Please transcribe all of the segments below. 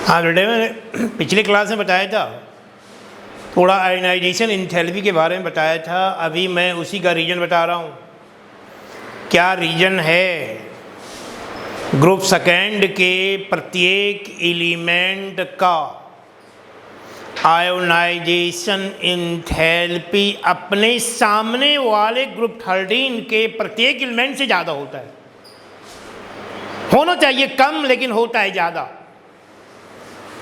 हाँ बेटे, मैंने पिछली क्लास में बताया था, थोड़ा आयनाइजेशन इंथैल्पी के बारे में बताया था। अभी मैं उसी का रीजन बता रहा हूँ। क्या रीजन है ग्रुप सेकेंड के प्रत्येक एलिमेंट का आयोनाइजेशन इंथैल्पी अपने सामने वाले ग्रुप 13 के प्रत्येक एलिमेंट से ज़्यादा होता है। होना चाहिए कम, लेकिन होता है ज़्यादा।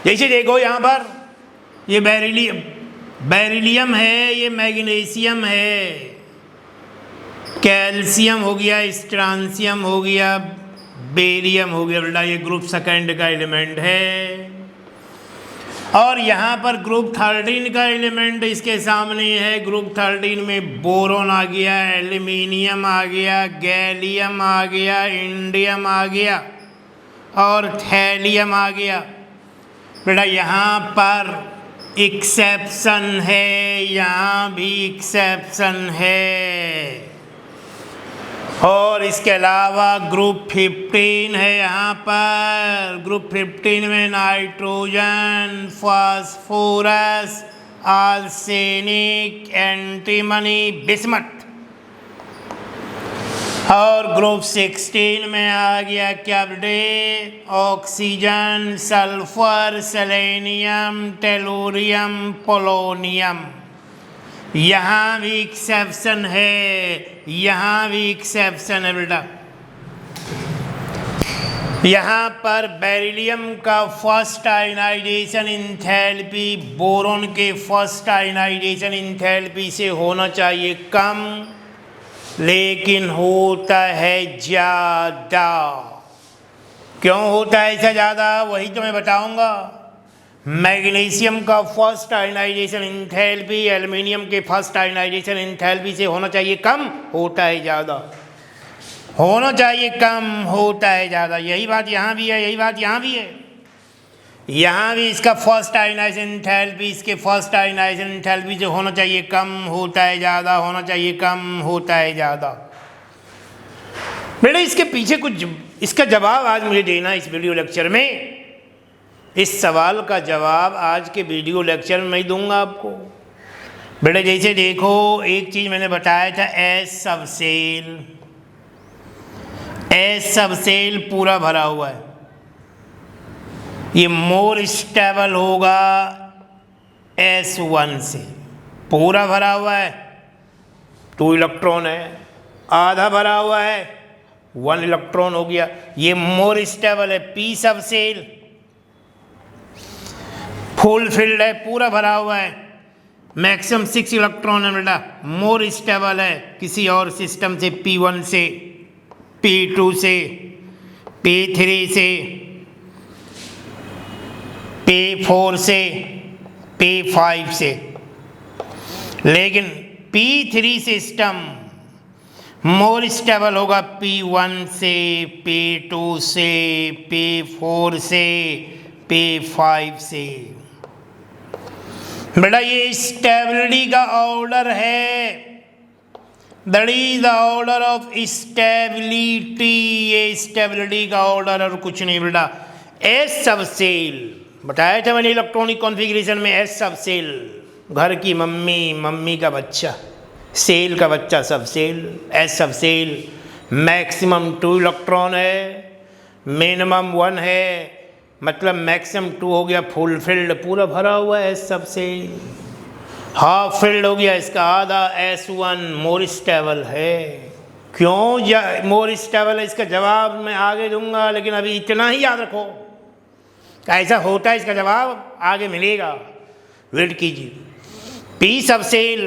जैसे देखो यहाँ पर ये बेरिलियम है, ये मैग्नीशियम है, कैल्शियम हो गया, स्ट्रांशियम हो गया, बेरियम हो गया। बेटा ये ग्रुप सेकेंड का एलिमेंट है। और यहाँ पर ग्रुप 13 का एलिमेंट इसके सामने है। ग्रुप 13 में बोरोन आ गया, एल्यूमिनियम आ गया, गैलियम आ गया, इंडियम आ गया और थैलियम आ गया। बेटा यहाँ पर एक्सेप्शन है, यहाँ भी एक्सेप्शन है। और इसके अलावा ग्रुप 15 है। यहाँ पर ग्रुप 15 में nitrogen, phosphorus, arsenic, antimony, bismuth. और ग्रुप 16 में आ गया क्या बेटे? Oxygen, sulphur, selenium, tellurium, polonium. यहाँ भी एक्सेप्शन है, यहाँ भी एक्सेप्शन है बेटा। यहाँ पर बेरिलियम का फर्स्ट आयनाइजेशन इंथैल्पी बोरोन के फर्स्ट आयनाइजेशन इंथैल्पी से होना चाहिए कम, लेकिन होता है ज़्यादा। क्यों होता है ऐसा ज़्यादा, वही तो मैं बताऊँगा। मैग्नीशियम का फर्स्ट आयनाइजेशन इंथैल्पी एल्युमिनियम के फर्स्ट आयनाइजेशन इंथैल्पी से होना चाहिए कम, होता है ज़्यादा। होना चाहिए कम, होता है ज़्यादा। यही बात यहाँ भी है, यही बात यहाँ भी है। यहाँ भी इसका फर्स्ट आयनाइजेशन इंथैल्पी इसके फर्स्ट आयनाइजेशन इंथैल्पी से होना चाहिए कम, होता है ज़्यादा, होना चाहिए कम, होता है ज़्यादा। बेटे इसके पीछे कुछ, इसका जवाब आज मुझे देना इस वीडियो लेक्चर में। इस सवाल का जवाब आज के वीडियो लेक्चर में मैं दूंगा आपको। बेटे जैसे देखो, एक चीज़ मैंने बताया था, एस सबसेल पूरा भरा हुआ है। ये मोर स्टेबल होगा S1 से। पूरा भरा हुआ है 2 इलेक्ट्रॉन है, आधा भरा हुआ है 1 इलेक्ट्रॉन हो गया। ये मोर स्टेबल है। P सबसेल फुल फिल्ड है, पूरा भरा हुआ है, मैक्सिमम 6 इलेक्ट्रॉन है बेटा। मोर स्टेबल है किसी और सिस्टम से, P1 से, P2 से, P3 से, P4 से, P5 से। लेकिन P3 सिस्टम मोर स्टेबल होगा P1 से, P2 से, P4 से, P5 से। बेटा ये स्टेबिलिटी का ऑर्डर है, that is the order of stability. ये स्टेबिलिटी का ऑर्डर और कुछ नहीं बेटा। एस सबसेल बताया था मैंने इलेक्ट्रॉनिक कॉन्फ़िगरेशन में। एस सबसेल घर की मम्मी, मम्मी का बच्चा, सेल का बच्चा subshell. S subshell maximum 2 electron है, मिनिमम 1 है, मतलब मैक्सिमम 2 हो गया। फुल फिल्ड पूरा भरा हुआ है एस सबसेल। हाफ फिल्ड हो गया इसका आधा, S1 मोर स्टेबल है। क्यों मोर स्टेबल है, इसका जवाब मैं आगे दूंगा, लेकिन अभी इतना ही याद रखो। ऐसा होता है, इसका जवाब आगे मिलेगा, वेट कीजिए। P सबसेल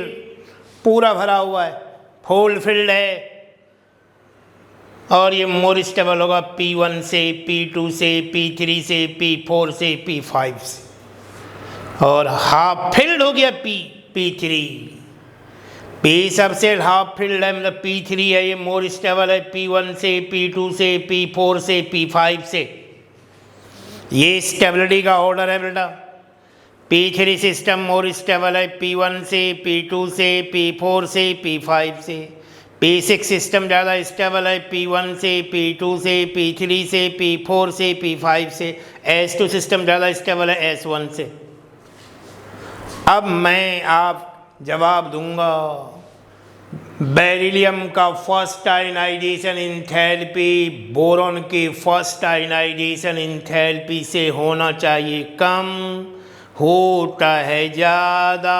पूरा भरा हुआ है, फुल फिल्ड है, और ये मोर स्टेबल होगा P1 से, P2 से, P3 से, P4 से, P5 से। और हाफ फिल्ड हो गया P3। P subshell half filled है, मतलब P3 है, ये मोर स्टेबल है P1 से, P2 से, P4 से, P5 से। ये स्टेबिलिटी का ऑर्डर है बेटा। P3 सिस्टम मोर स्टेबल है P1 से, P2 से, P4 से, P5 से। P6 सिस्टम ज़्यादा स्टेबल है P1 से, P2 से, P3 से, P4 से, P5 से। S2 सिस्टम ज़्यादा स्टेबल है S1 से। अब मैं आप जवाब दूंगा, बेरिलियम का फर्स्ट आयनाइजेशन इंथैल्पी बोरॉन की फर्स्ट आयनाइजेशन इंथैल्पी से होना चाहिए कम, होता है ज़्यादा।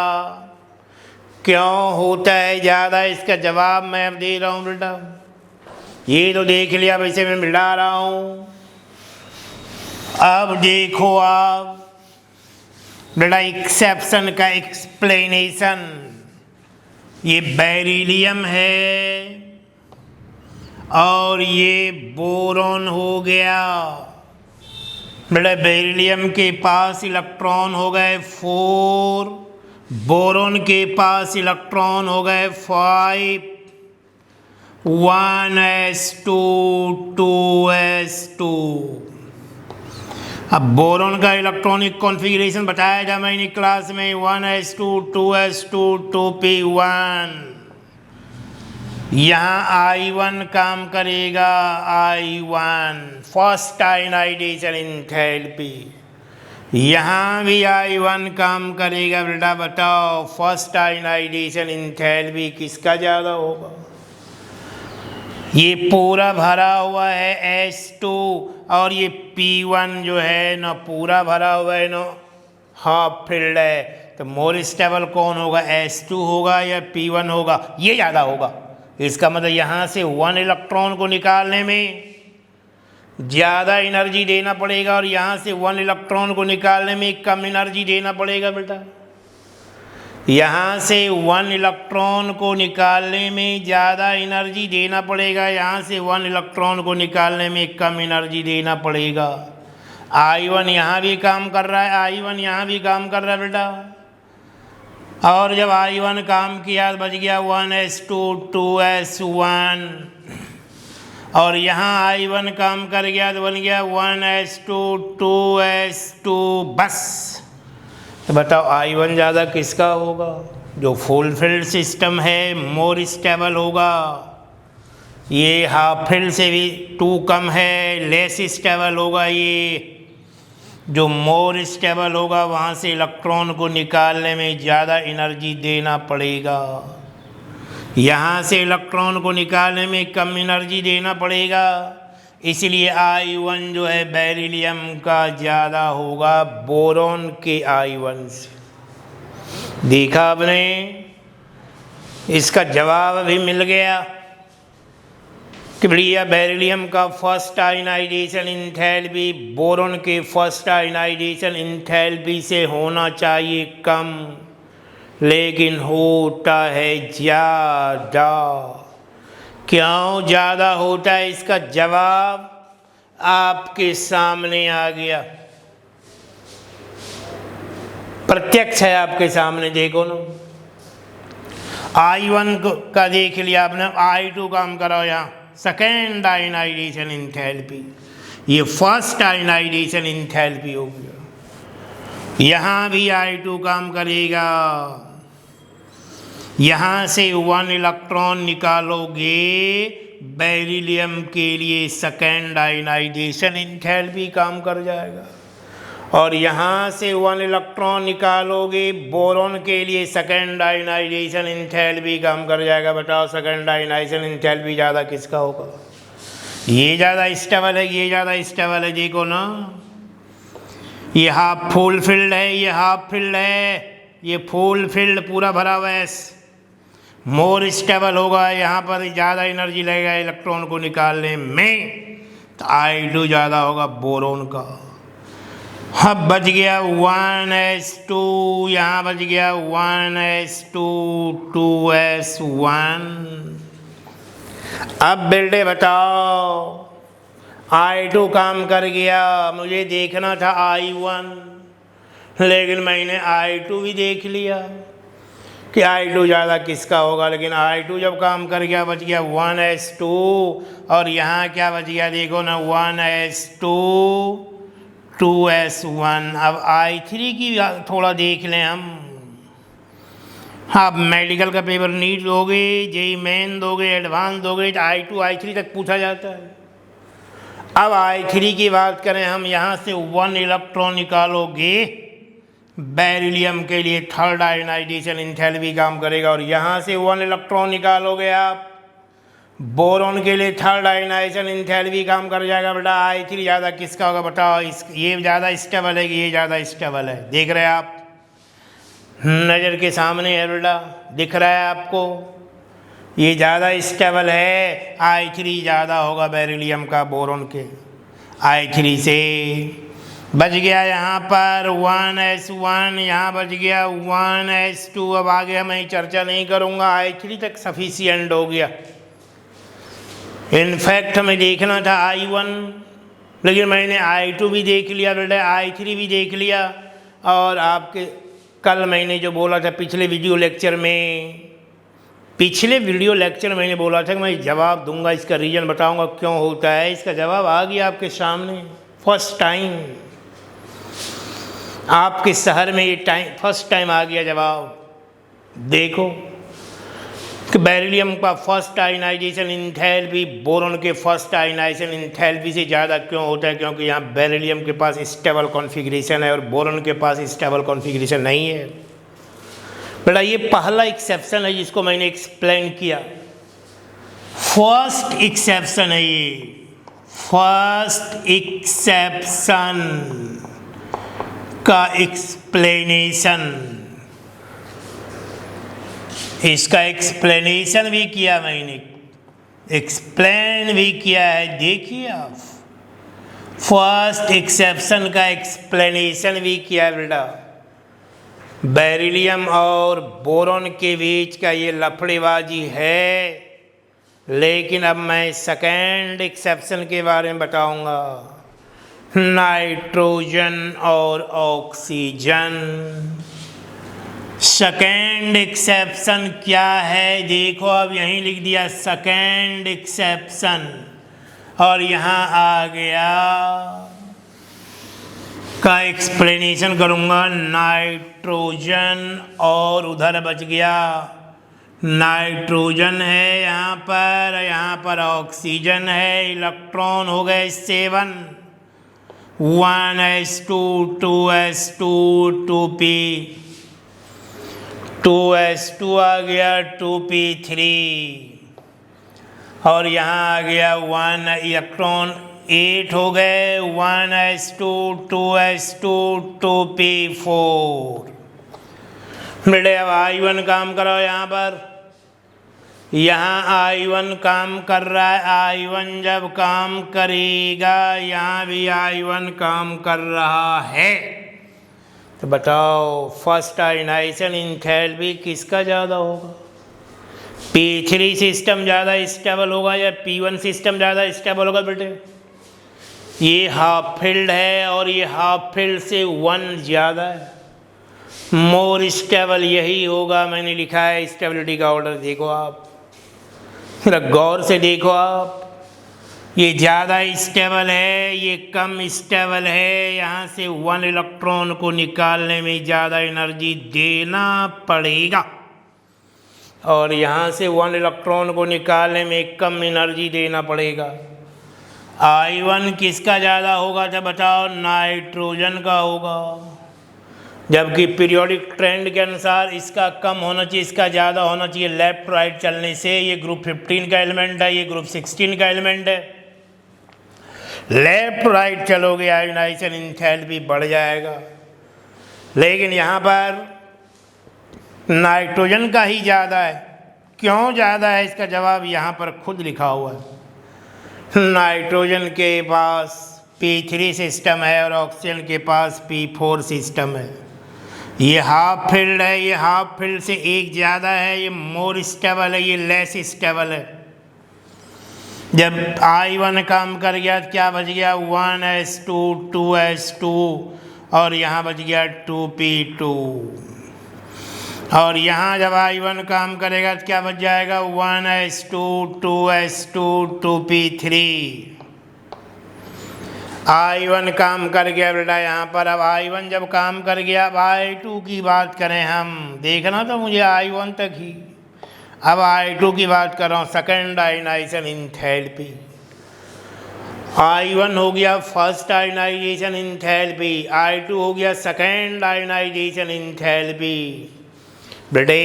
क्यों होता है ज़्यादा, इसका जवाब मैं अब दे रहा हूँ बेटा। ये तो देख लिया, वैसे मैं मिला रहा हूँ। अब देखो आप बेटा एक्सेप्शन का एक्सप्लेनेशन। ये बेरिलियम है और ये बोरॉन हो गया। बेटा बेरिलियम के पास इलेक्ट्रॉन हो गए 4, बोरॉन के पास इलेक्ट्रॉन हो गए 5, 1s2 2s2। अब बोरॉन का इलेक्ट्रॉनिक कॉन्फ़िगरेशन बताया था मैंने क्लास में, 1s2 2s2 2p1। यहाँ I1 काम करेगा, I1 फर्स्ट आयनाइजेशन इंथैल्पी। यहाँ भी I1 काम करेगा बेटा। बताओ फर्स्ट आयनाइजेशन इंथैल्पी किसका ज़्यादा होगा? ये पूरा भरा हुआ है S2 और ये P1 जो है ना पूरा भरा हुआ है ना हाफ फिल्ड है, तो मोर स्टेबल कौन होगा? S2 होगा या P1 होगा? ये ज़्यादा होगा। इसका मतलब यहाँ से 1 इलेक्ट्रॉन को निकालने में ज़्यादा एनर्जी देना पड़ेगा और यहाँ से 1 इलेक्ट्रॉन को निकालने में कम एनर्जी देना पड़ेगा बेटा। यहाँ से 1 इलेक्ट्रॉन को निकालने में ज़्यादा एनर्जी देना पड़ेगा, यहाँ से 1 इलेक्ट्रॉन को निकालने में कम एनर्जी देना पड़ेगा। I1 यहाँ भी काम कर रहा है, I1 यहाँ भी काम कर रहा है बेटा। और जब I1 काम किया तो बच गया 1s2 2s1, और यहाँ I1 काम कर गया तो बन गया 1s2 2s2 बस। तो बताओ I1 ज़्यादा किसका होगा? जो फुल फील्ड सिस्टम है मोर स्टेबल होगा। ये हाफ फील्ड से भी 2 कम है, लेस स्टेबल होगा। ये जो मोर स्टेबल होगा वहाँ से इलेक्ट्रॉन को निकालने में ज़्यादा एनर्जी देना पड़ेगा, यहाँ से इलेक्ट्रॉन को निकालने में कम एनर्जी देना पड़ेगा। इसलिए I1 जो है बेरिलियम का ज़्यादा होगा बोरॉन के I1 से। देखा आपने, इसका जवाब अभी मिल गया कि भैया बेरिलियम का फर्स्ट आयनाइजेशन इंथैल्पी बोरॉन के फर्स्ट आयनाइजेशन इंथैल्पी से होना चाहिए कम, लेकिन होता है ज़्यादा। क्यों ज़्यादा होता है, इसका जवाब आपके सामने आ गया, प्रत्यक्ष है आपके सामने। देखो ना, I1 का देख लिया आपने, I2 काम करो यहाँ सेकेंड आयनाइजेशन इंथैल्पी, ये फर्स्ट आयनाइजेशन इंथैल्पी हो गया। यहाँ भी I2 काम करेगा, यहाँ से 1 इलेक्ट्रॉन निकालोगे बेरिलियम के लिए सेकेंड आयनाइजेशन इंथैल्पी काम कर जाएगा, और यहाँ से 1 इलेक्ट्रॉन निकालोगे बोरॉन के लिए सेकेंड आयनाइजेशन इंथैल्पी काम कर जाएगा। बताओ सेकेंड आयनाइजेशन इंथैल्पी ज़्यादा किसका होगा? ये ज़्यादा स्टेबल है, ये ज़्यादा स्टेबल है। देखो ना, ये हाफ फुल फील्ड है, ये हाफ फील्ड है, ये फुल फील्ड पूरा भरा हुआ है, मोर स्टेबल होगा। यहाँ पर ज़्यादा एनर्जी लगेगा इलेक्ट्रॉन को निकालने में, तो I2 ज़्यादा होगा बोरॉन का। अब बच गया 1s2, यहाँ बच गया 1s2 2s1। अब बेटे बताओ, I2 काम कर गया, मुझे देखना था I1, लेकिन मैंने I2 भी देख लिया कि I2 ज़्यादा किसका होगा। लेकिन I2 जब काम कर गया बच गया 1s2, और यहाँ क्या बच गया देखो ना, 1s2 2s1। अब I3 की थोड़ा देख लें हम। आप मेडिकल का पेपर नीट दोगे, जेई मेन दोगे, एडवांस दोगे तो I2 I3 तक पूछा जाता है। अब I3 की बात करें हम, यहाँ से 1 इलेक्ट्रॉन निकालोगे बेरिलियम के लिए, थर्ड आयनाइजेशन एंथैल्पी काम करेगा। और यहाँ से 1 इलेक्ट्रॉन निकालोगे आप बोरॉन के लिए, थर्ड आयनाइजेशन एंथैल्पी काम कर जाएगा। बेटा I3 ज़्यादा किसका होगा बताओ? ये ज़्यादा स्टेबल है कि ये ज़्यादा स्टेबल है? देख रहे हैं आप, नज़र के सामने है बेटा, दिख रहा है आपको, ये ज़्यादा स्टेबल है। I3 ज़्यादा होगा बेरिलियम का बोरॉन के। I3 से बच गया यहाँ पर 1s1, यहाँ बच गया 1s2। अब आगे मैं चर्चा नहीं करूँगा, I3 तक सफिशिएंट हो गया। इनफैक्ट हमें देखना था I1, लेकिन मैंने I2 भी देख लिया बेटा, I3 भी देख लिया। और आपके कल मैंने जो बोला था पिछले वीडियो लेक्चर मैंने बोला था कि मैं जवाब दूंगा, इसका रीज़न बताऊंगा क्यों होता है। इसका जवाब आ गया आपके सामने। फर्स्ट टाइम आपके शहर में ये फर्स्ट टाइम आ गया जवाब। देखो कि बेरिलियम का फर्स्ट आयनाइजेशन एंथैल्पी बोरॉन के फर्स्ट आयनाइजेशन एंथैल्पी से ज़्यादा क्यों होता है? क्योंकि यहाँ बेरिलियम के पास स्टेबल कॉन्फ़िगरेशन है और बोरॉन के पास स्टेबल कॉन्फ़िगरेशन नहीं है। बेटा ये पहला एक्सेप्शन है जिसको मैंने एक्सप्लेन किया, फर्स्ट एक्सेप्शन है ये, फर्स्ट एक्सेप्शन का एक्सप्लेनेशन, इसका एक्सप्लेनेशन भी किया मैंने, एक्सप्लेन भी किया है। देखिए आप, फर्स्ट एक्सेप्शन का एक्सप्लेनेशन भी किया है बेटा। बेरिलियम और बोरॉन के बीच का ये लफड़ेबाजी है, लेकिन अब मैं सेकेंड एक्सेप्शन के बारे में बताऊंगा, नाइट्रोजन और ऑक्सीजन। सेकेंड एक्सेप्शन क्या है? देखो अब यहीं लिख दिया सेकेंड एक्सेप्शन, और यहाँ आ गया का एक्सप्लेनेशन करूँगा नाइट्रोजन, और उधर बच गया नाइट्रोजन है यहाँ पर ऑक्सीजन है। इलेक्ट्रॉन हो गए 7, 1s2 2s2 2p, 2s2 आ गया 2p3, और यहाँ आ गया 1 इलेक्ट्रॉन 8 हो गए 1s2 2s2 2p4। बेटे अब I1 काम करो यहाँ पर, यहाँ I1 काम कर रहा है। I1 जब काम करेगा यहाँ भी I1 काम कर रहा है, तो बताओ फर्स्ट आयनाइजेशन एंथैल्पी किसका ज़्यादा होगा? P3 सिस्टम ज़्यादा स्टेबल होगा या P1 सिस्टम ज़्यादा स्टेबल होगा? बेटे ये हाफ फील्ड है और ये हाफ फील्ड से 1 ज़्यादा है, मोर स्टेबल यही होगा। मैंने लिखा है स्टेबिलिटी का ऑर्डर, देखो आप, जरा गौर से देखो आप, ये ज़्यादा स्टेबल है, ये कम स्टेबल है। यहाँ से 1 इलेक्ट्रॉन को निकालने में ज़्यादा एनर्जी देना पड़ेगा, और यहाँ से 1 इलेक्ट्रॉन को निकालने में कम एनर्जी देना पड़ेगा। I1 किसका ज़्यादा होगा? तो बताओ नाइट्रोजन का होगा, जबकि पीरियोडिक ट्रेंड के अनुसार इसका कम होना चाहिए, इसका ज़्यादा होना चाहिए। लेफ्ट राइट चलने से ये ग्रुप 15 का एलिमेंट है, ये ग्रुप 16 का एलिमेंट है। लेफ्ट राइट चलोगे आयनाइजेशन एंथैल्पी बढ़ जाएगा, लेकिन यहाँ पर नाइट्रोजन का ही ज़्यादा है। क्यों ज़्यादा है? इसका जवाब यहाँ पर खुद लिखा हुआ है। नाइट्रोजन के पास P3 सिस्टम है और ऑक्सीजन के पास P4 सिस्टम है। ये हाफ फील्ड है, ये हाफ फील्ड से 1 ज़्यादा है, ये मोर स्टेबल है, ये लेस स्टेबल है। जब I1 काम कर गया तो क्या बच गया? 1s2 2s2, और यहाँ बच गया 2p2, और यहाँ जब I1 काम करेगा तो क्या बच जाएगा? 1s2 2s2 2p3। I1 काम कर गया बेटा यहाँ पर। अब I1 जब काम कर गया, अब I2 की बात करें हम, देखना तो मुझे I1 तक ही। अब I2 की बात कर रहा हूँ, सेकेंड आयनाइजेशन इंथैल्पी। I1 हो गया फर्स्ट आयनाइजेशन इंथैल्पी, I2 हो गया सेकेंड आयनाइजेशन इंथैल्पी। बेटे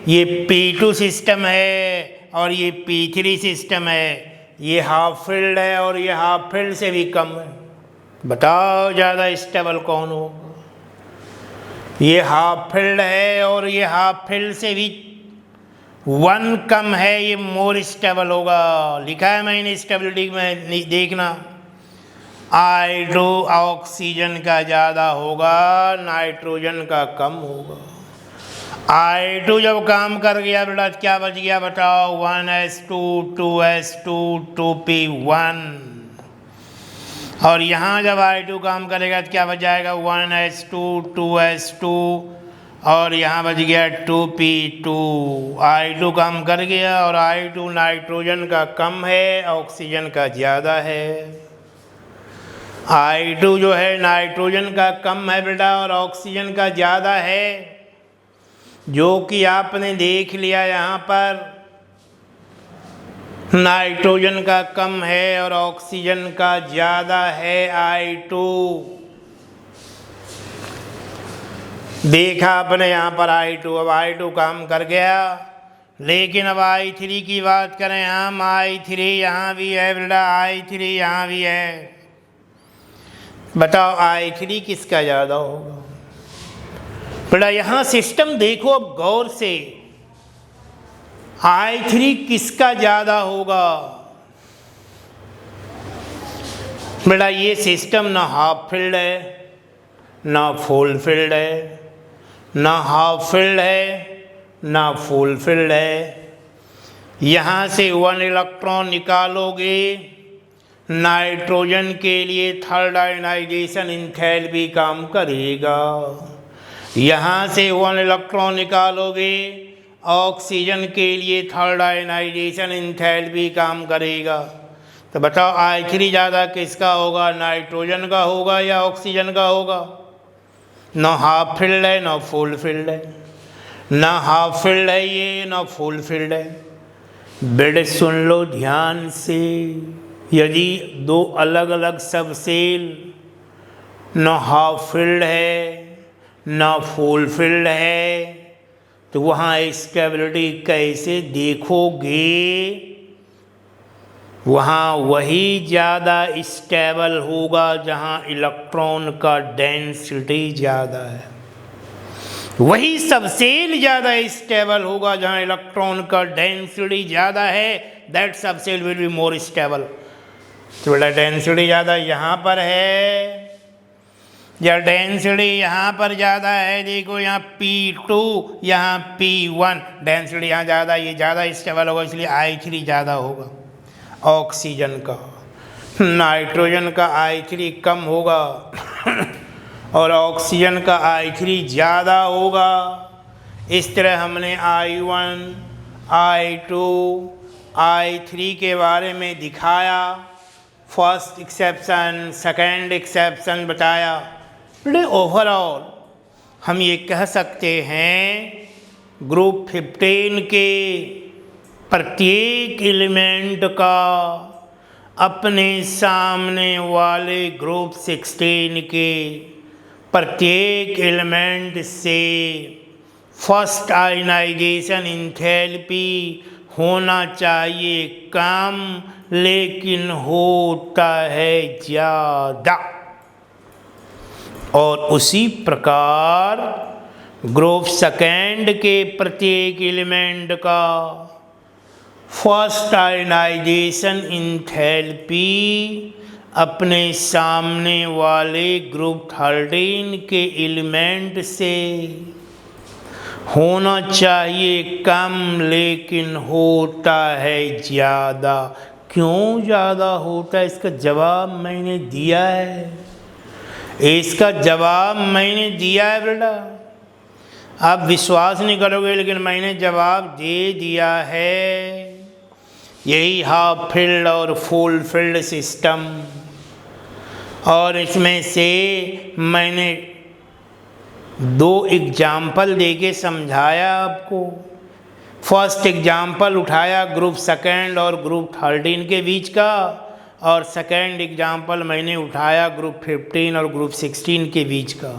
ये P2 सिस्टम है और ये P3 सिस्टम है, ये हाफ फील्ड है और ये हाफ फील्ड से भी कम है। बताओ ज़्यादा स्टेबल कौन होगा? ये हाफ फील्ड है और ये हाफ फील्ड से भी 1 कम है, ये मोर स्टेबल होगा। लिखा है मैंने स्टेबिलिटी में, देखना। I2 ऑक्सीजन का ज़्यादा होगा, नाइट्रोजन का कम होगा। I2 जब काम कर गया बेटा क्या बच गया बताओ? 1s2 2s2 2p1। और यहाँ जब I2 काम करेगा तो क्या बच जाएगा? 1s2 2s2 और यहाँ बच गया 2p2। I2 काम कर गया और I2 नाइट्रोजन का कम है, ऑक्सीजन का ज़्यादा है। I2 जो है नाइट्रोजन का कम है बेटा और ऑक्सीजन का ज़्यादा है, जो कि आपने देख लिया। यहाँ पर नाइट्रोजन का कम है और ऑक्सीजन का ज़्यादा है। I2 देखा आपने यहाँ पर I2। अब I2 काम कर गया, लेकिन अब I3 की बात करें हम। I3 यहाँ भी है बेटा, I3 यहाँ भी है। बताओ I3 किसका ज़्यादा होगा? बेटा यहाँ सिस्टम देखो अब गौर से, I3 किसका ज़्यादा होगा? बेटा ये सिस्टम ना हाफ फील्ड है ना फुल फील्ड है, ना हाफ फील्ड है ना फुल फील्ड है। यहाँ से 1 इलेक्ट्रॉन निकालोगे, नाइट्रोजन के लिए थर्ड आयनाइजेशन इंथैल्पी काम करेगा। यहाँ से 1 इलेक्ट्रॉन निकालोगे, ऑक्सीजन के लिए थर्ड आयनाइजेशन इंथैल्पी काम करेगा। तो बताओ I3 ज़्यादा किसका होगा? नाइट्रोजन का होगा या ऑक्सीजन का होगा? ना हाफ फील्ड है ना फुल फील्ड है, ना हाफ फील्ड है ये ना फुल फील्ड है। बेटे सुन लो ध्यान से, यदि 2 अलग अलग सब सेल ना हाफ फील्ड है ना फुल फील्ड है, तो वहाँ स्टेबिलिटी कैसे देखोगे? वहाँ वही ज़्यादा स्टेबल होगा जहाँ इलेक्ट्रॉन का डेंसिटी ज़्यादा है। वही सब सेल ज़्यादा स्टेबल होगा जहाँ इलेक्ट्रॉन का डेंसिटी ज़्यादा है। That subshell will be more stable. तो बेटा डेंसिटी ज़्यादा यहाँ पर है या डेंसिटी यहाँ पर ज़्यादा है? देखो यहाँ P2 यहाँ P1, डेंसिटी यहाँ ज़्यादा, ये ज़्यादा स्टेबल होगा, इसलिए I3 ज़्यादा होगा ऑक्सीजन का। नाइट्रोजन का I3 कम होगा और ऑक्सीजन का I3 ज़्यादा होगा। इस तरह हमने I1 I2 I3 के बारे में दिखाया। फर्स्ट एक्सेप्शन सेकेंड एक्सेप्शन बताया। बड़े ओवरऑल हम ये कह सकते हैं ग्रुप 15 के प्रत्येक एलिमेंट का अपने सामने वाले ग्रुप 16 के प्रत्येक एलिमेंट से फर्स्ट आयनाइजेशन इंथैल्पी होना चाहिए कम, लेकिन होता है ज़्यादा। और उसी प्रकार ग्रुप सेकेंड के प्रत्येक एलिमेंट का फर्स्ट आयनाइजेशन इंथैल्पी अपने सामने वाले ग्रुप 13 के एलिमेंट से होना चाहिए कम, लेकिन होता है ज़्यादा। क्यों ज़्यादा होता है? इसका जवाब मैंने दिया है। इसका जवाब मैंने दिया है बेटा। आप विश्वास नहीं करोगे, लेकिन मैंने जवाब दे दिया है। यही हाफ फील्ड और फुल फील्ड सिस्टम और इसमें से मैंने 2 एग्जाम्पल देके समझाया आपको। फर्स्ट एग्जाम्पल उठाया ग्रुप सेकेंड और ग्रुप 13 के बीच का, और सेकेंड एग्जाम्पल मैंने उठाया ग्रुप 15 और ग्रुप 16 के बीच का।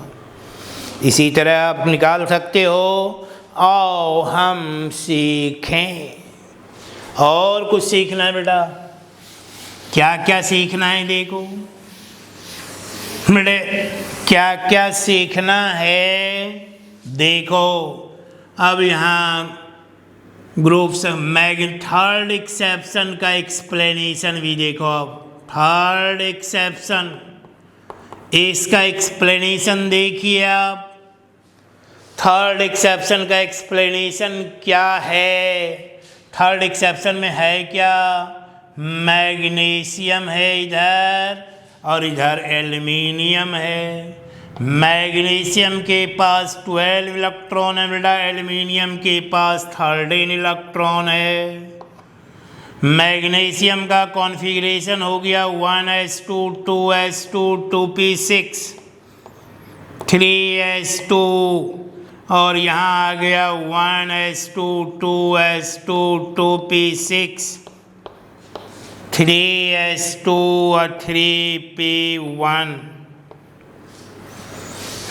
इसी तरह आप निकाल सकते हो। आओ हम सीखें। और कुछ सीखना है बेटा? क्या क्या सीखना है देखो बेटे, क्या क्या सीखना है देखो। अब यहाँ ग्रुप्स थर्ड एक्सेप्शन का एक्सप्लेनेशन भी देखो। अब थर्ड एक्सेप्शन, इसका एक्सप्लेनेशन देखिए आप। थर्ड एक्सेप्शन का एक्सप्लेनेशन क्या है? थर्ड एक्सेप्शन में है क्या? मैग्नीशियम है इधर और इधर एल्युमिनियम है। मैग्नीशियम के पास 12 इलेक्ट्रॉन है बेटा, एल्युमिनियम के पास 13 इलेक्ट्रॉन है। मैग्नीशियम का कॉन्फ़िगरेशन हो गया 1s2 2s2 2p6 3s2, और यहाँ आ गया 1s2 2s2 2p6 3s2 और 3p1।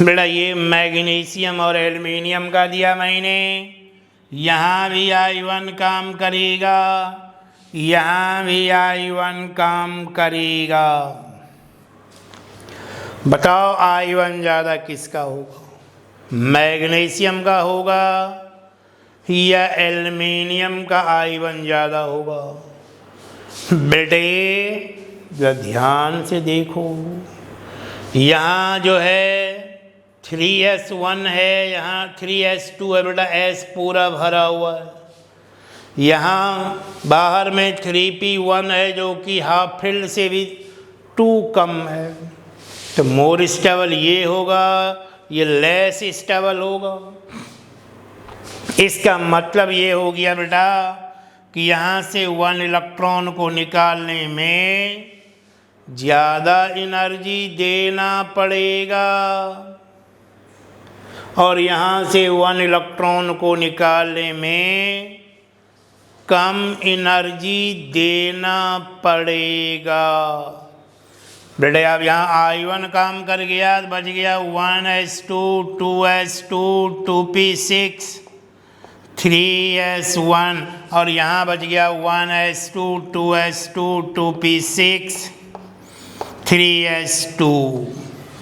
बेटा ये मैग्नीशियम और एल्युमिनियम का दिया मैंने। यहाँ भी I1 काम करेगा, यहाँ भी I1 काम करेगा। बताओ I1 ज़्यादा किसका होगा? मैग्नीशियम का होगा या एल्युमिनियम का I1 ज़्यादा होगा? बेटे जरा ध्यान से देखो, यहाँ जो है 3s1 है, यहाँ 3s2 है बेटा, s पूरा भरा हुआ है। यहाँ बाहर में 3p1 है जो कि हाफ फील्ड से भी 2 कम है। तो मोर स्टेबल ये होगा, ये लेस स्टेबल होगा। इसका मतलब ये हो गया बेटा कि यहाँ से 1 इलेक्ट्रॉन को निकालने में ज़्यादा एनर्जी देना पड़ेगा, और यहाँ से 1 इलेक्ट्रॉन को निकालने में कम एनर्जी देना पड़ेगा। बेटे अब यहाँ I1 काम कर गया, बच गया 1s2 2s2 2p6 3s1, और यहाँ बच गया 1s2 2s2 2p6 3s2।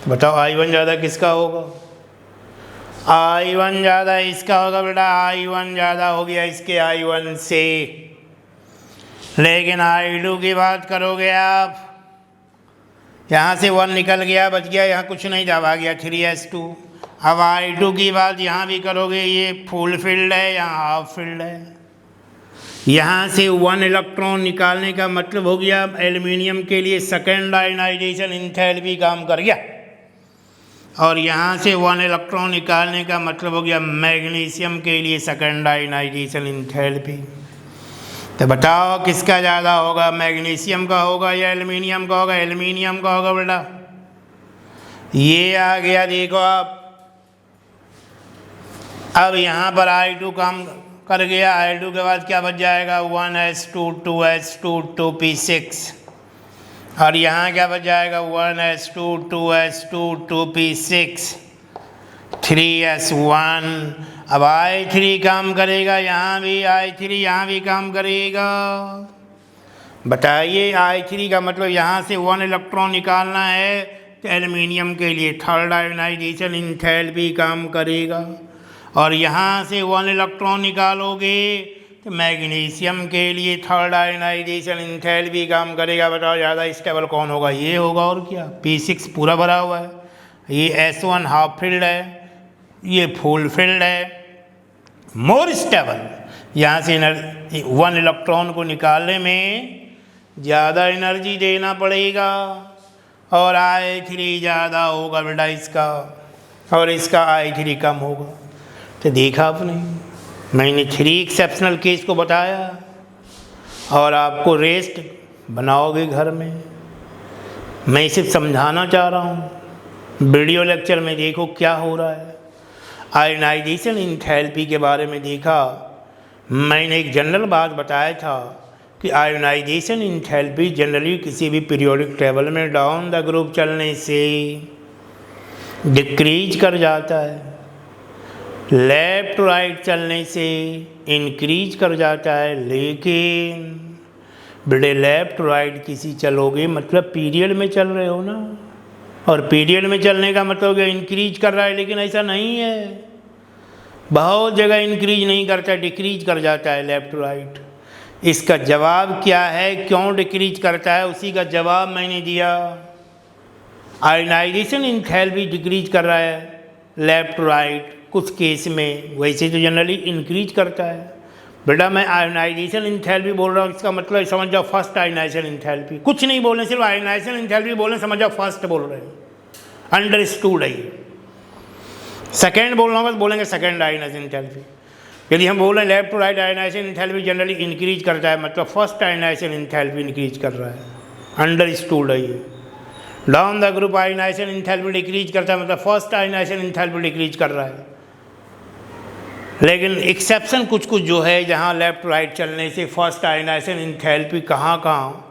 बताओ I1 ज़्यादा किसका होगा? I1 ज़्यादा इसका होगा बेटा। I1 ज़्यादा हो गया इसके I1 से। लेकिन I2 की बात करोगे आप, यहाँ से 1 निकल गया, बच गया, यहाँ कुछ नहीं जब आ गया 3s2। अब I2 की बात यहाँ भी करोगे, ये फुल फील्ड है, यहाँ हाफ फील्ड है। यहाँ से 1 इलेक्ट्रॉन निकालने का मतलब हो गया एल्युमिनियम के लिए सेकेंड आयनाइजेशन एंथैल्पी काम कर गया, और यहाँ से 1 इलेक्ट्रॉन निकालने का मतलब हो गया मैग्नीशियम के लिए सेकेंड आयनाइजेशन एंथैल्पी। तो बताओ किसका ज़्यादा होगा? मैग्नीशियम का होगा या एल्युमिनियम का होगा? एल्युमिनियम का होगा बेटा। ये आ गया देखो आप। अब यहाँ पर I2 काम कर गया। I2 के बाद क्या बच जाएगा? 1s2 2s2 2p6, और यहाँ क्या बच जाएगा? 1s2 2s2 2p6 3s1। अब I3 काम करेगा, यहाँ भी I3 यहाँ भी काम करेगा। बताइए I3 का मतलब यहाँ से 1 इलेक्ट्रॉन निकालना है, तो एल्युमिनियम के लिए थर्ड आयनाइजेशन एंथैल्पी काम करेगा, और यहाँ से 1 इलेक्ट्रॉन निकालोगे तो मैग्नीशियम के लिए थर्ड आयनाइजेशन एंथैल्पी काम करेगा। बताओ ज़्यादा स्टेबल कौन होगा? ये होगा, और क्या। P6 पूरा भरा हुआ है, ये S1 हाफ फील्ड है, ये फुल फील्ड है। मोर स्टेबल, यहाँ से 1 इलेक्ट्रॉन को निकालने में ज़्यादा एनर्जी देना पड़ेगा, और I3 ज़्यादा होगा बेटा इसका, और इसका I3 कम होगा। तो देखा आपने, मैंने 3 एक्सेप्शनल केस को बताया, और आपको रेस्ट बनाओगे घर में मैं सिर्फ समझाना चाह रहा हूँ। वीडियो लेक्चर में देखो क्या हो रहा है। आयनाइजेशन इंथैल्पी के बारे में देखा, मैंने एक जनरल बात बताया था कि आयनाइजेशन इंथैल्पी जनरली किसी भी पीरियोडिक टेबल में डाउन द ग्रुप चलने से डिक्रीज कर जाता है, लेफ्ट टू राइट चलने से इंक्रीज कर जाता है। लेकिन बेटे लेफ्ट टू राइट किसी चलोगे मतलब पीरियड में चल रहे हो ना, और पीरियड में चलने का मतलब इंक्रीज कर रहा है, लेकिन ऐसा नहीं है। बहुत जगह इंक्रीज नहीं करता, डिक्रीज कर जाता है लेफ्ट टू राइट। इसका जवाब क्या है, क्यों डिक्रीज करता है, उसी का जवाब मैंने दिया। आयनाइजेशन इंथैल्पी डिक्रीज कर रहा है लेफ्ट टू राइट कुछ केस में, वैसे तो जनरली इंक्रीज करता है। बेटा मैं आयनाइजेशन इंथैल्पी बोल रहा हूँ, इसका मतलब समझ जाओ फर्स्ट आयनाइजेशन इंथैल्पी। कुछ नहीं बोलने, सिर्फ आयनाइजेशन इंथैल्पी बोलने, समझ जाओ फर्स्ट बोल रहे हैं, अंडरस्टूड है। सेकेंड बोलना होगा तो बोलेंगे सेकेंड आयनाइजेशन इंथैल्पी। यदि हम बोल रहे हैं left to right ionisation enthalpy generally increase करता है, मतलब फर्स्ट आयनाइजेशन इंथैल्पी इंक्रीज कर रहा है, अंडरस्टूड है ये। Down the group ionisation enthalpy decrease करता है, मतलब फर्स्ट आयनाइजेशन इंथैल्पी डिक्रीज कर रहा है। लेकिन एक्सेप्शन कुछ कुछ जो है, जहाँ लेफ्ट राइट चलने से फर्स्ट आयनाइजेशन इंथैल्पी कहाँ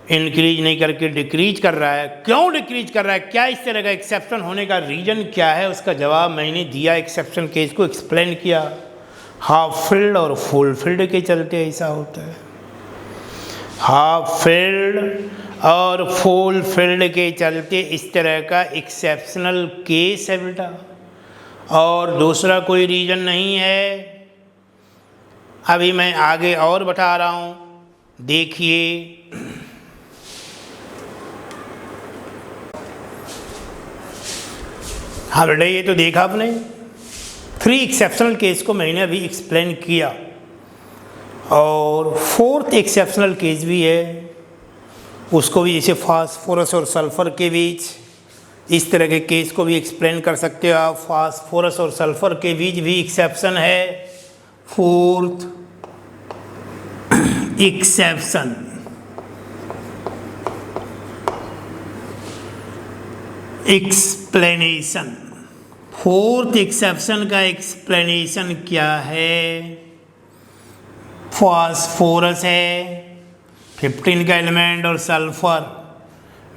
इंक्रीज नहीं करके डिक्रीज कर रहा है। क्यों डिक्रीज कर रहा है, क्या इस तरह का एक्सेप्शन होने का रीज़न क्या है, उसका जवाब मैंने दिया। एक्सेप्शन केस को एक्सप्लेन किया। हाफ फिल्ड और फुल फिल्ड के चलते ऐसा होता है। हाफ फिल्ड और फुल फिल्ड के चलते इस तरह का एक्सेप्शनल केस है बेटा, और दूसरा कोई रीज़न नहीं है। अभी मैं आगे और बता रहा हूँ, देखिए। हाँ बेटा ये तो देखा आपने, 3 एक्सेप्शनल केस को मैंने अभी एक्सप्लेन किया, और 4th एक्सेप्शनल केस भी है, उसको भी जैसे फास्फोरस और सल्फर के बीच इस तरह के केस को भी एक्सप्लेन कर सकते हो आप। फास्फोरस और सल्फर के बीच भी एक्सेप्शन है। 4th exception, explanation. 4th exception का एक्सप्लेनेशन क्या है। फास्फोरस है 15 का एलिमेंट, और सल्फर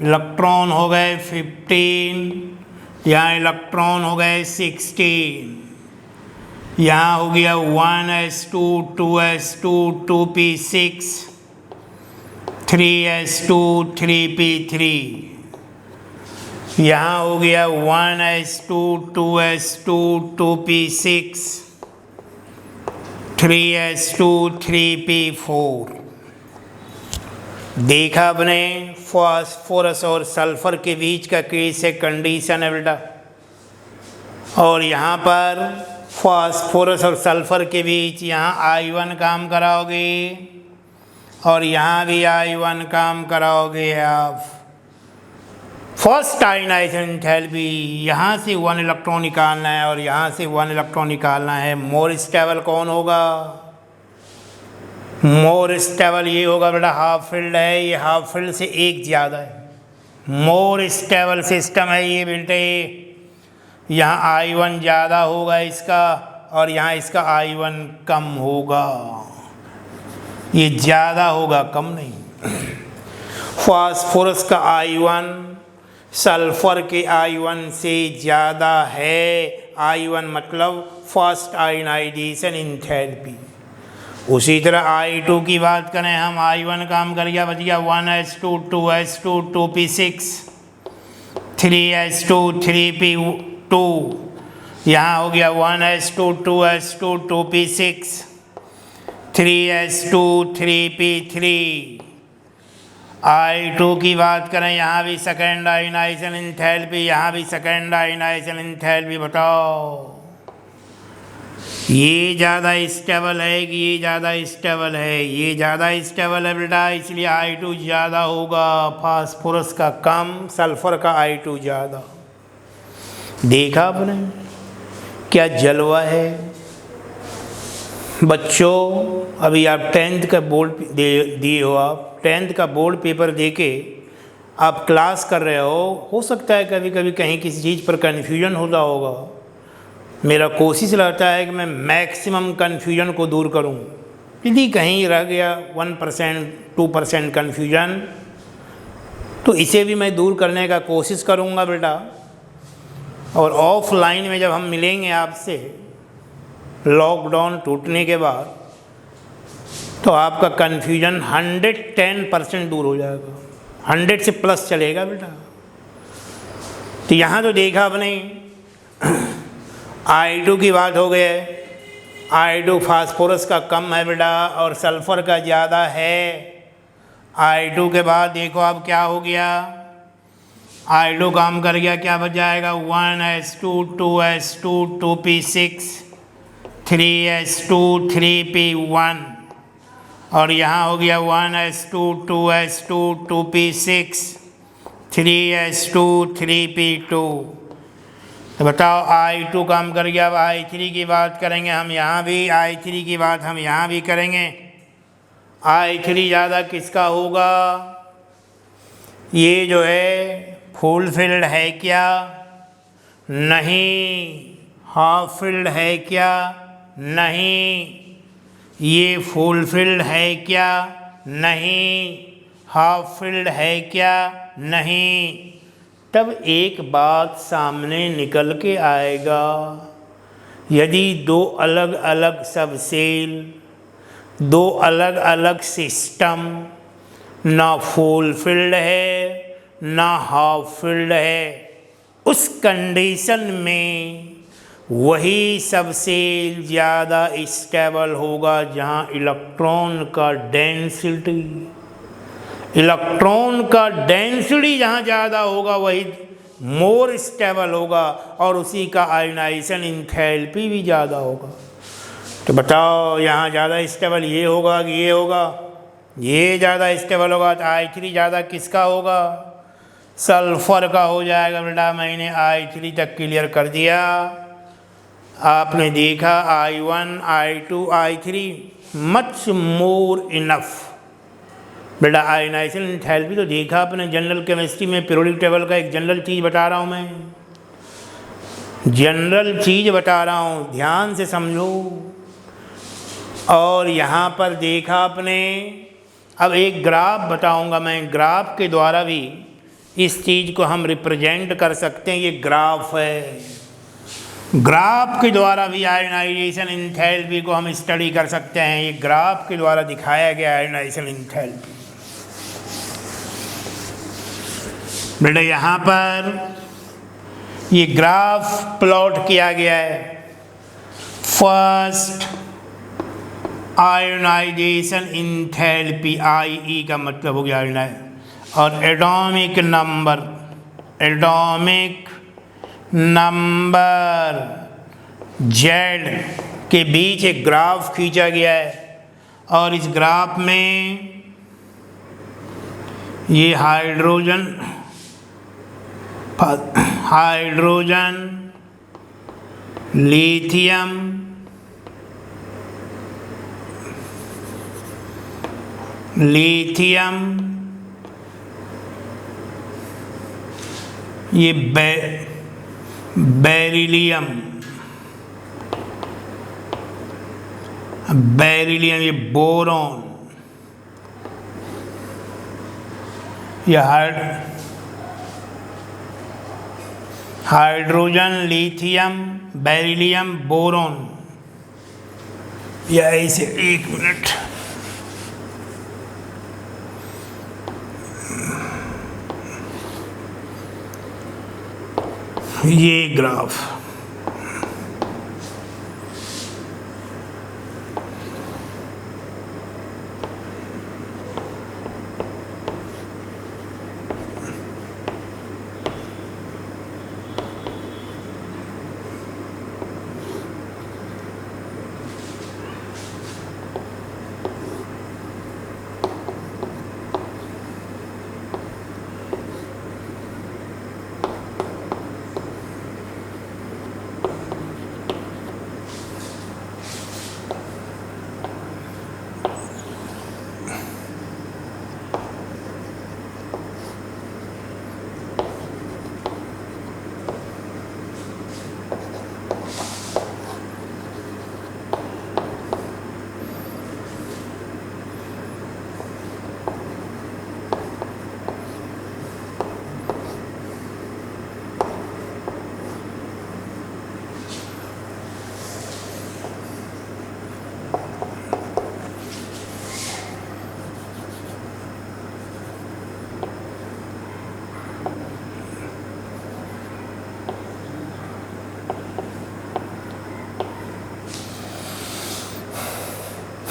इलेक्ट्रॉन हो गए 15, यहाँ इलेक्ट्रॉन हो गए 16, यहाँ हो गया 1s2 2s2 2p6 3s2 3p3, यहाँ हो गया 1s2 2s2 2p6 3s2 3p4। देखा आपने, फास्फोरस और सल्फर के बीच का केस है, कंडीशन है बेटा। और यहाँ पर फास्फोरस और सल्फर के बीच यहाँ I1 काम कराओगे, और यहाँ भी I1 काम कराओगे आप। फर्स्ट आयनाइजेशन इंथैल्पी, यहाँ से 1 इलेक्ट्रॉन निकालना है और यहाँ से 1 इलेक्ट्रॉन निकालना है। मोर स्टेबल कौन होगा, मोर स्टेबल ये होगा बेटा, हाफ फील्ड है, ये हाफ फील्ड से एक ज़्यादा है। मोर स्टेबल सिस्टम है ये बेटे। यहाँ I1 ज़्यादा होगा इसका, और यहाँ इसका I1 कम होगा, ये ज़्यादा होगा कम नहीं। फास्फोरस का I1 सल्फर के I1 से ज़्यादा है। I1 मतलब फर्स्ट आयनाइजेशन इंथैल्पी। उसी तरह I2 की बात करें हम, I1 काम कर गया, बच गया 1s2 2s2 2p6 3s2 3p2, यहाँ हो गया 1s2 2s2 2p6 3s2 3p3। I2 की बात करें, यहाँ भी सेकेंड आयनाइजेशन इंथैल्पी, यहाँ भी सेकेंड आयनाइजेशन इंथैल्पी। बताओ ये ज़्यादा स्टेबल है कि ये ज़्यादा स्टेबल है, ये ज़्यादा स्टेबल है बेटा, इसलिए I2 ज़्यादा होगा। फास्फोरस का कम, सल्फर का I2 ज़्यादा। देखा आपने क्या जलवा है बच्चों। अभी आप 10th का बोर्ड दिए हो, आप 10th का बोर्ड पेपर देके आप क्लास कर रहे हो सकता है कभी कभी कहीं किसी चीज़ पर कन्फ्यूजन होता होगा। मेरा कोशिश रहता है कि मैं मैक्सिमम कन्फ्यूजन को दूर करूं। यदि कहीं रह गया 1% 2% कन्फ्यूजन, तो इसे भी मैं दूर करने का कोशिश करूंगा बेटा। और ऑफलाइन में जब हम मिलेंगे आपसे लॉकडाउन टूटने के बाद, तो आपका कन्फ्यूजन 110% दूर हो जाएगा, 100 से प्लस चलेगा बेटा। तो यहाँ तो देखा आपने I2 की बात हो गई। I2 फास्फोरस का कम है बेटा और सल्फर का ज़्यादा है। I2 के बाद देखो अब क्या हो गया, I2 काम कर गया, क्या बच जाएगा 1s2 2s2 2p6 3s2 3p1, और यहाँ हो गया 1s2 2s2 2p6 3s2 3p2। तो बताओ I2 काम कर गया। अब I3 की बात करेंगे हम, यहाँ भी I3 की बात हम यहाँ भी करेंगे। I3 ज़्यादा किसका होगा? ये जो है फुलफिल्ड है क्या? नहीं। हाफ फिल्ड है क्या? नहीं। ये फुलफिल्ड है क्या? नहीं। हाफ फिल्ड है क्या? नहीं। तब एक बात सामने निकल के आएगा, यदि दो अलग अलग सब सेल, दो अलग अलग सिस्टम, ना फुलफिल्ड है ना हाफ फिल्ड है, उस कंडीशन में वही सब सेल ज़्यादा स्टेबल होगा जहाँ इलेक्ट्रॉन का डेंसिटी जहाँ ज़्यादा होगा वही मोर स्टेबल होगा, और उसी का आयनाइजेशन इंथैल्पी भी ज़्यादा होगा। तो बताओ यहाँ ज़्यादा स्टेबल ये होगा कि ये होगा? ये ज़्यादा स्टेबल होगा। तो I3 ज़्यादा किसका होगा? सल्फर का हो जाएगा बेटा। मैंने I3 तक क्लियर कर दिया। आपने देखा I1 I2 I3 much more enough बेटा। आयनाइजेशन एंथैल्पी तो देखा आपने जनरल केमिस्ट्री में, पीरियोडिक टेबल का एक जनरल चीज़ बता रहा हूँ मैं, जनरल चीज़ बता रहा हूँ, ध्यान से समझो। और यहाँ पर देखा आपने, अब एक ग्राफ बताऊँगा मैं, ग्राफ के द्वारा भी इस चीज़ को हम रिप्रेजेंट कर सकते हैं। ये ग्राफ है, ग्राफ के द्वारा भी आयनाइजेशन एंथैल्पी को हम स्टडी कर सकते हैं। ये ग्राफ के द्वारा दिखाया गया आयनाइजेशन एंथैल्पी बेटा। यहाँ पर ये ग्राफ प्लॉट किया गया है। फर्स्ट आयनाइजेशन एंथैल्पी, IE का मतलब हो गया आयनाइजेशन, और एटॉमिक नंबर Z के बीच एक ग्राफ खींचा गया है। और इस ग्राफ में ये हाइड्रोजन, लिथियम, ये बेरिलियम, ये बोरॉन, ये हाइड्रोजन, लिथियम, बेरिलियम, बोरॉन। या ऐसे, एक मिनट, ये ग्राफ,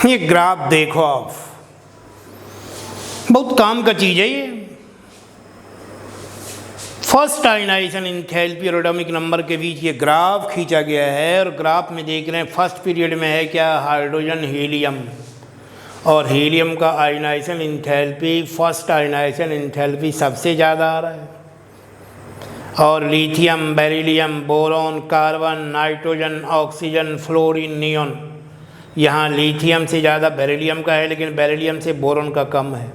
ये ग्राफ देखो आप, बहुत काम का चीज़ है ये। फर्स्ट आयनाइजेशन एंथैल्पी और एटॉमिक नंबर के बीच ये ग्राफ खींचा गया है, और ग्राफ में देख रहे हैं फर्स्ट पीरियड में है क्या, हाइड्रोजन हीलियम, और हीलियम का ionisation enthalpy, first ionisation enthalpy सबसे ज़्यादा आ रहा है, और lithium, beryllium, boron, carbon, nitrogen, oxygen, fluorine, neon, यहाँ लिथियम से ज़्यादा बेरिलियम का है, लेकिन बेरिलियम से बोरॉन का कम है।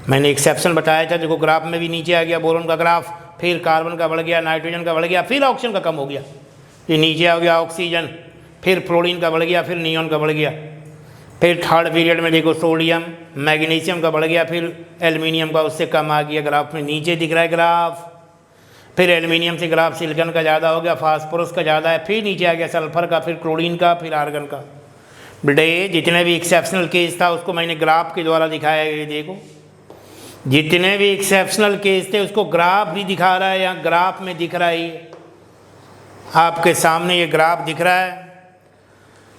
मैंने एक्सेप्शन बताया था, देखो ग्राफ में भी नीचे आ गया बोरॉन का ग्राफ, फिर कार्बन का बढ़ गया, नाइट्रोजन का बढ़ गया, फिर ऑक्सीजन का कम हो गया, ये नीचे आ गया ऑक्सीजन, फिर फ्लोरीन का बढ़ गया, फिर नियॉन का बढ़ गया, फिर थर्ड पीरियड में देखो सोडियम, मैग्नीशियम का बढ़ गया, फिर एल्युमिनियम का उससे कम आ गया, ग्राफ में नीचे दिख रहा है ग्राफ। फिर एल्युमिनियम से ग्राफ सिलिकॉन का ज़्यादा हो गया, फास्फोरस का ज़्यादा है, फिर नीचे आ गया सल्फर का, फिर क्लोरीन का, फिर आर्गन का। बेटे जितने भी एक्सेप्शनल केस था उसको मैंने ग्राफ के द्वारा दिखाया, ये देखो जितने भी एक्सेप्शनल केस थे उसको ग्राफ भी दिखा रहा है, यहाँ ग्राफ में दिख रहा है, ये आपके सामने ये ग्राफ दिख रहा है,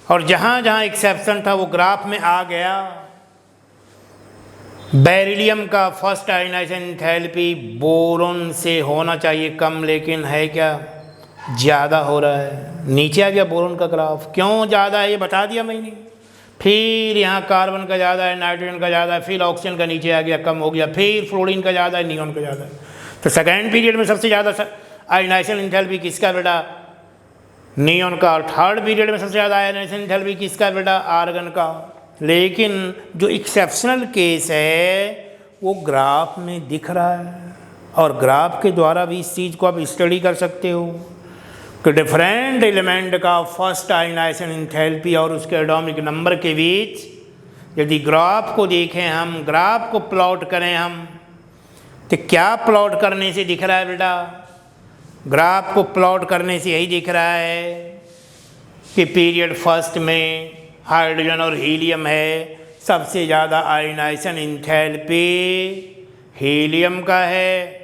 और जहाँ जहाँ एक्सेप्शन था वो ग्राफ में आ गया। बेरिलियम का फर्स्ट आयनाइजेशन एंथैल्पी बोरॉन से होना चाहिए कम, लेकिन है क्या, ज़्यादा हो रहा है, नीचे आ गया बोरॉन का ग्राफ। क्यों ज़्यादा है ये बता दिया मैंने। फिर यहाँ कार्बन का ज़्यादा है, नाइट्रोजन का ज़्यादा है, फिर ऑक्सीजन का नीचे आ गया, कम हो गया, फिर फ्लोरीन का ज़्यादा है, नियॉन का ज़्यादा है। तो सेकेंड पीरियड में सबसे ज़्यादा आयनाइजेशन एंथैल्पी किसका बेटा, नियॉन का, और थर्ड पीरियड में सबसे ज़्यादा आयनाइजेशन एंथैल्पी किसका बेटा, आर्गन का। लेकिन जो एक्सेप्शनल केस है वो ग्राफ में दिख रहा है, और ग्राफ के द्वारा भी इस चीज़ को आप स्टडी कर सकते हो कि डिफरेंट एलिमेंट का फर्स्ट आयनाइजेशन एंथैल्पी और उसके एटॉमिक नंबर के बीच यदि ग्राफ को देखें हम, ग्राफ को प्लॉट करें हम, तो क्या प्लॉट करने से दिख रहा है बेटा, ग्राफ को प्लॉट करने से यही दिख रहा है कि पीरियड फर्स्ट में हाइड्रोजन और हीलियम है, सबसे ज़्यादा आयनाइजेशन एंथैल्पी हीलियम का है।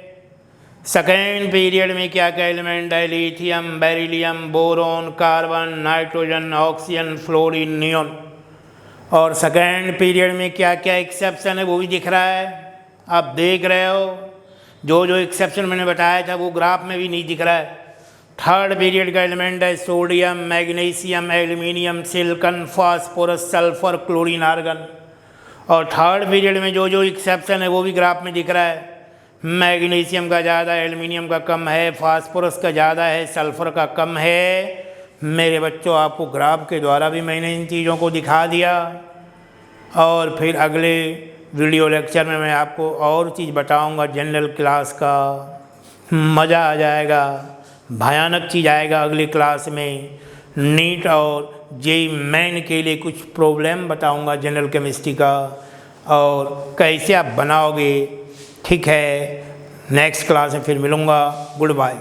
सेकेंड पीरियड में क्या क्या एलिमेंट है, lithium, beryllium, boron, carbon, nitrogen, oxygen, fluorine, neon, और सेकेंड पीरियड में क्या क्या एक्सेप्शन है वो भी दिख रहा है, आप देख रहे हो। जो जो एक्सेप्शन मैंने बताया था वो ग्राफ में भी नहीं दिख रहा है। थर्ड पीरियड का एलिमेंट है sodium, magnesium, aluminium, silicon, phosphorus, sulphur, chlorine, argon, और थर्ड पीरियड में जो जो एक्सेप्शन है वो भी ग्राफ में दिख रहा है। मैग्नीशियम का ज़्यादा, एल्युमिनियम का कम है, फास्फोरस का ज़्यादा है, सल्फर का कम है। मेरे बच्चों आपको ग्राफ के द्वारा भी मैंने इन चीज़ों को दिखा दिया, और फिर अगले वीडियो लेक्चर में मैं आपको और चीज़ बताऊंगा जनरल क्लास का, मज़ा आ जाएगा, भयानक चीज़ आएगा अगली क्लास में। नीट और जेईई मेन के लिए कुछ प्रॉब्लम बताऊंगा जनरल केमिस्ट्री का, और कैसे आप बनाओगे। ठीक है, नेक्स्ट क्लास में फिर मिलूँगा, गुड बाय।